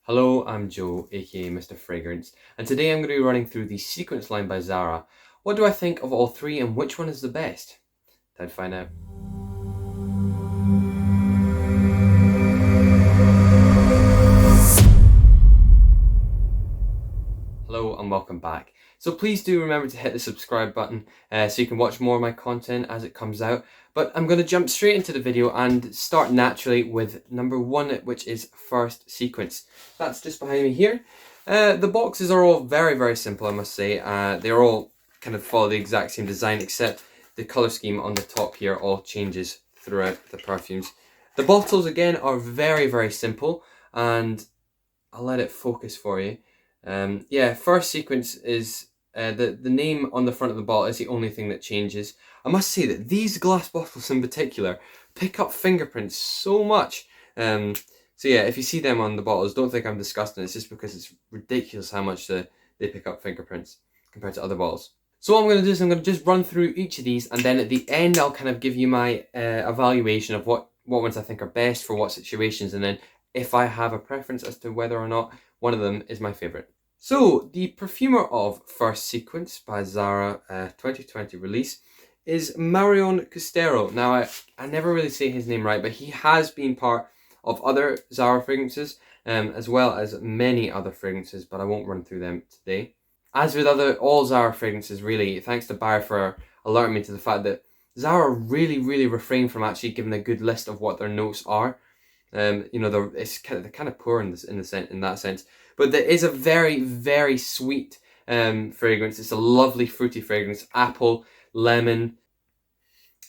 Hello, I'm Joe, aka Mr. Fragrance, and today I'm going to be running through the Sequence line by Zara. What do I think of all three and which one is the best? Time to find out. Hello and welcome back. So please do remember to hit the subscribe button so you can watch more of my content as it comes out. But I'm going to jump straight into the video and start naturally with number one, which is First Sequence. That's just behind me here. The boxes are all very simple, I must say. They're all kind of follow the exact same design, except the colour scheme on the top here all changes throughout the perfumes. The bottles again are very simple, and I'll let it focus for you. First Sequence is the name on the front of the bottle is the only thing that changes. I must say that these glass bottles in particular pick up fingerprints so much. So yeah, if you see them on the bottles, don't think I'm disgusting. It's just because it's ridiculous how much they pick up fingerprints compared to other bottles. So what I'm going to do is I'm going to just run through each of these, and then at the end I'll kind of give you my evaluation of what ones I think are best for what situations, and then if I have a preference as to whether or not one of them is my favourite. So, the perfumer of First Sequence by Zara 2020 release is Marion Costero. Now, I never really say his name right, but he has been part of other Zara fragrances, as well as many other fragrances, but I won't run through them today. As with all Zara fragrances, really, thanks to Barry for alerting me to the fact that Zara really refrain from actually giving a good list of what their notes are. They're kind of poor in that sense. But there is a very sweet fragrance. It's a lovely fruity fragrance. Apple, lemon,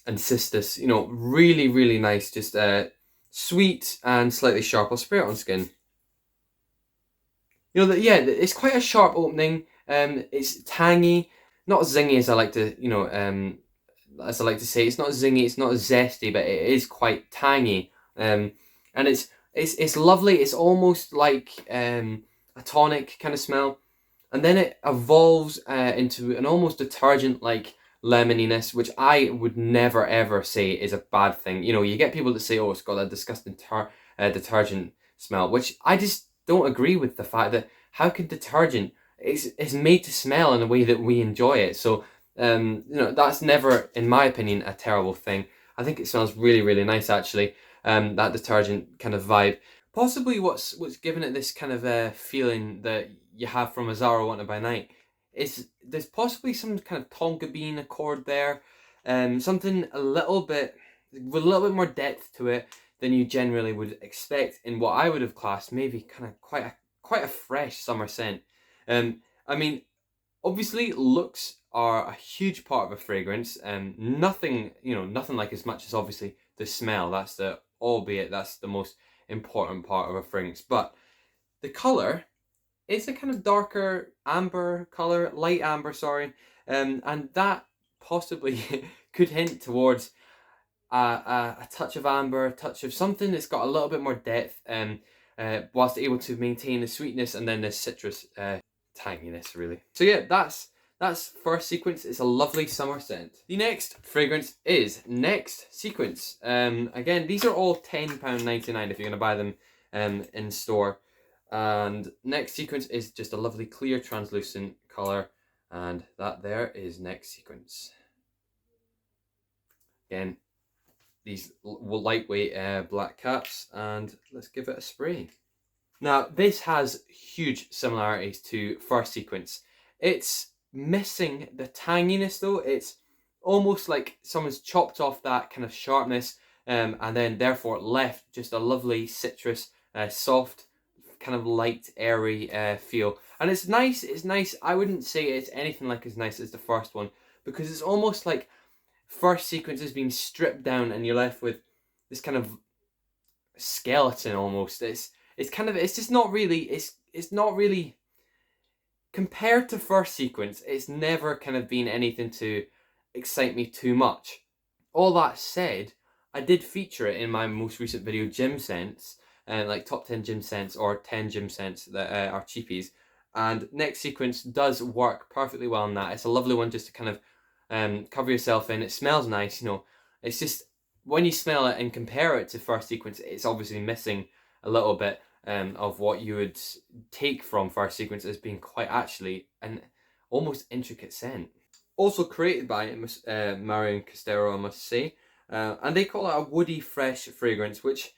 and cistus. Really nice. Just sweet and slightly sharp. I'll spray it on skin. It's quite a sharp opening. It's tangy, not zingy as I like to, say. It's not zingy. It's not zesty, but it is quite tangy. And it's lovely. It's almost like a tonic kind of smell, and then it evolves into an almost detergent-like lemoniness, which I would never ever say is a bad thing. You get people that say, "Oh, it's got a disgusting detergent smell," which I just don't agree with the fact that how can detergent is made to smell in a way that we enjoy it. So that's never, in my opinion, a terrible thing. I think it smells really nice actually. That detergent kind of vibe. Possibly what's given it this kind of feeling that you have from a Zara Wanted by Night is there's possibly some kind of tonka bean accord there, something a little bit with a little bit more depth to it than you generally would expect in what I would have classed maybe kind of quite a fresh summer scent. I mean, obviously looks are a huge part of a fragrance, and nothing like as much as obviously the smell. That's the most important part of a fragrance. But the colour is a kind of darker amber colour, light amber, sorry, and that possibly could hint towards a touch of amber, a touch of something that's got a little bit more depth, whilst able to maintain the sweetness and then the citrus tanginess, really. So yeah, that's First Sequence. It's a lovely summer scent. The next fragrance is Next Sequence. Again, these are all £10.99 if you're going to buy them in store. And Next Sequence is just a lovely clear translucent colour, and that there is Next Sequence. Again, these lightweight black caps, and let's give it a spray. Now, this has huge similarities to First Sequence. It's missing the tanginess though. It's almost like someone's chopped off that kind of sharpness, and then therefore left just a lovely citrus, soft, kind of light, airy feel. And it's nice. I wouldn't say it's anything like as nice as the first one, because it's almost like First Sequence has been stripped down and you're left with this kind of skeleton almost. It's just not really, it's not really, compared to First Sequence, it's never kind of been anything to excite me too much. All that said, I did feature it in my most recent video, Gym Scents, like top 10 gym scents or 10 gym scents that are cheapies. And Next Sequence does work perfectly well on that. It's a lovely one just to kind of cover yourself in. It smells nice, It's just, when you smell it and compare it to First Sequence, it's obviously missing a little bit. of what you would take from first sequence as being quite actually an almost intricate scent. Also created by Marion Costero, I must say, and they call it a woody fresh fragrance, which,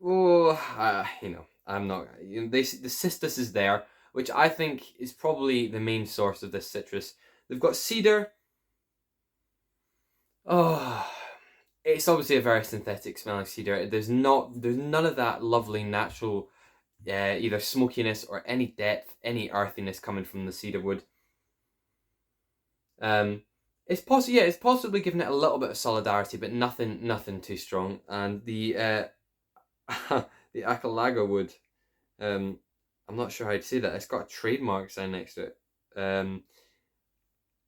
I'm not. The citrus is there, which I think is probably the main source of this citrus. They've got cedar. Oh, it's obviously a very synthetic smelling cedar. There's none of that lovely natural, either smokiness or any depth, any earthiness coming from the cedar wood. It's possibly giving it a little bit of solidarity, but nothing too strong. And the the Acalaga wood, I'm not sure how to say that. It's got a trademark sign next to it.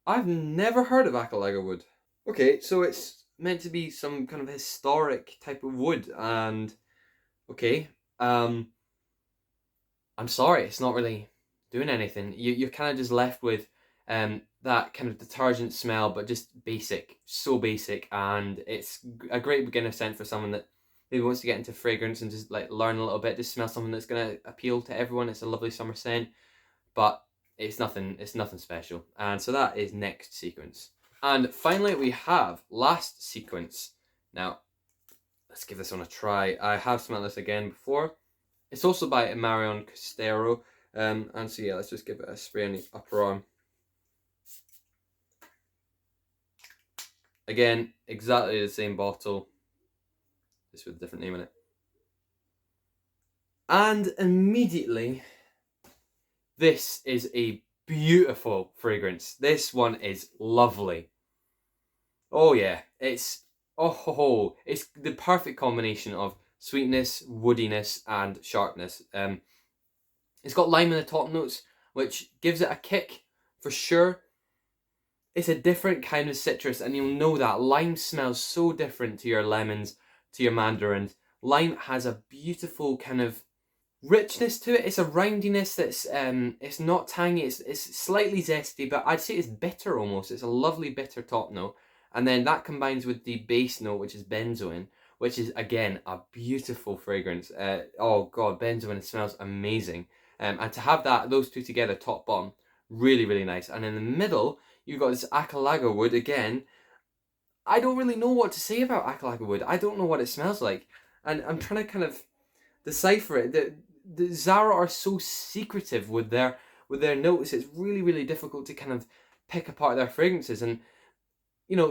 I've never heard of Acalaga wood. Okay, so it's meant to be some kind of historic type of wood, and okay, I'm sorry, it's not really doing anything. You're kind of just left with that kind of detergent smell, but just basic, so basic, and it's a great beginner scent for someone that maybe wants to get into fragrance and just like learn a little bit, just smell something that's going to appeal to everyone. It's a lovely summer scent, but it's nothing special. And so that is next sequence. And finally we have last sequence. Now, let's give this one a try. I have smelled this again before. It's also by Marion Costero. And so yeah, let's just give it a spray on the upper arm. Again, exactly the same bottle, just with a different name in it. And immediately, this is a beautiful fragrance. This one is lovely. Oh yeah, it's the perfect combination of sweetness, woodiness, and sharpness. It's got lime in the top notes, which gives it a kick for sure. It's a different kind of citrus, and you'll know that. Lime smells so different to your lemons, to your mandarins. Lime has a beautiful kind of richness to it. It's a roundiness that's it's not tangy. It's slightly zesty, but I'd say it's bitter almost. It's a lovely bitter top note, and then that combines with the base note, which is benzoin, which is again a beautiful fragrance. Oh god, benzoin smells amazing. And to have those two together, top bottom, really nice. And in the middle, you've got this Acalaga wood again. I don't really know what to say about Acalaga wood. I don't know what it smells like, and I'm trying to kind of decipher it. The Zara are so secretive with their notes. It's really difficult to kind of pick apart their fragrances, and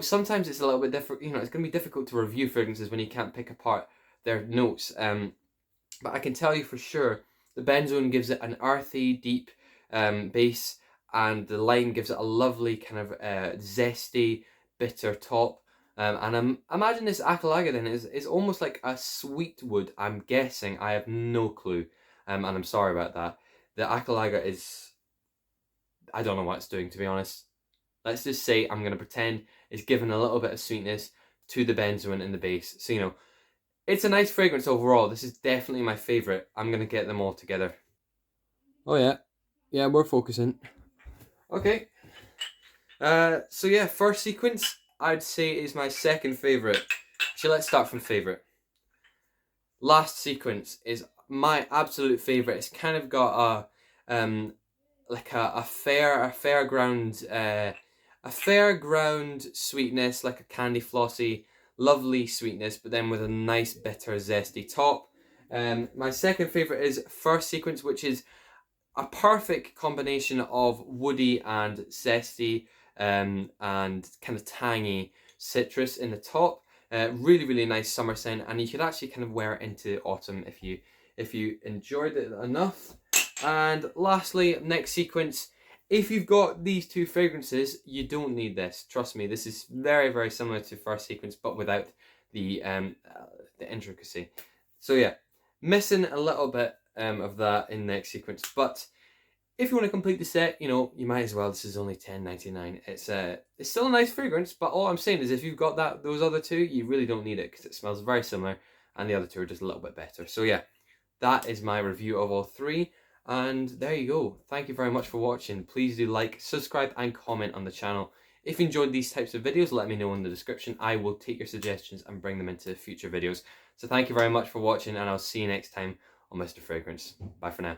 sometimes it's a little bit different. It's going to be difficult to review fragrances when you can't pick apart their notes. But I can tell you for sure, the benzoin gives it an earthy, deep base, and the lime gives it a lovely kind of zesty, bitter top. And imagine this Acalaga then is almost like a sweet wood. I'm guessing. I have no clue. And I'm sorry about that. The Acalaga is, I don't know what it's doing, to be honest. Let's just say I'm going to pretend it's giving a little bit of sweetness to the benzoin in the base. So, it's a nice fragrance overall. This is definitely my favourite. I'm going to get them all together. Oh yeah. Yeah, we're focusing. Okay. So yeah, first sequence, I'd say is my second favourite. Actually, let's start from favourite. Last sequence is my absolute favourite. It's kind of got like a fairground sweetness, like a candy flossy, lovely sweetness, but then with a nice bitter zesty top. My second favourite is first sequence, which is a perfect combination of woody and zesty and kind of tangy citrus in the top. Really nice summer scent, and you could actually kind of wear it into autumn if you enjoyed it enough. And lastly, next sequence, if you've got these two fragrances, you don't need this. Trust me, this is very similar to first sequence, but without the intricacy. So yeah, missing a little bit of that in next sequence, but if you want to complete the set, you might as well. This is only $10.99. It's still a nice fragrance, but all I'm saying is if you've got those other two, you really don't need it because it smells very similar, and the other two are just a little bit better. So yeah, that is my review of all three, and there you go. Thank you very much for watching. Please do like, subscribe, and comment on the channel. If you enjoyed these types of videos, let me know in the description. I will take your suggestions and bring them into future videos. So thank you very much for watching, and I'll see you next time on Mr. Fragrance. Bye for now.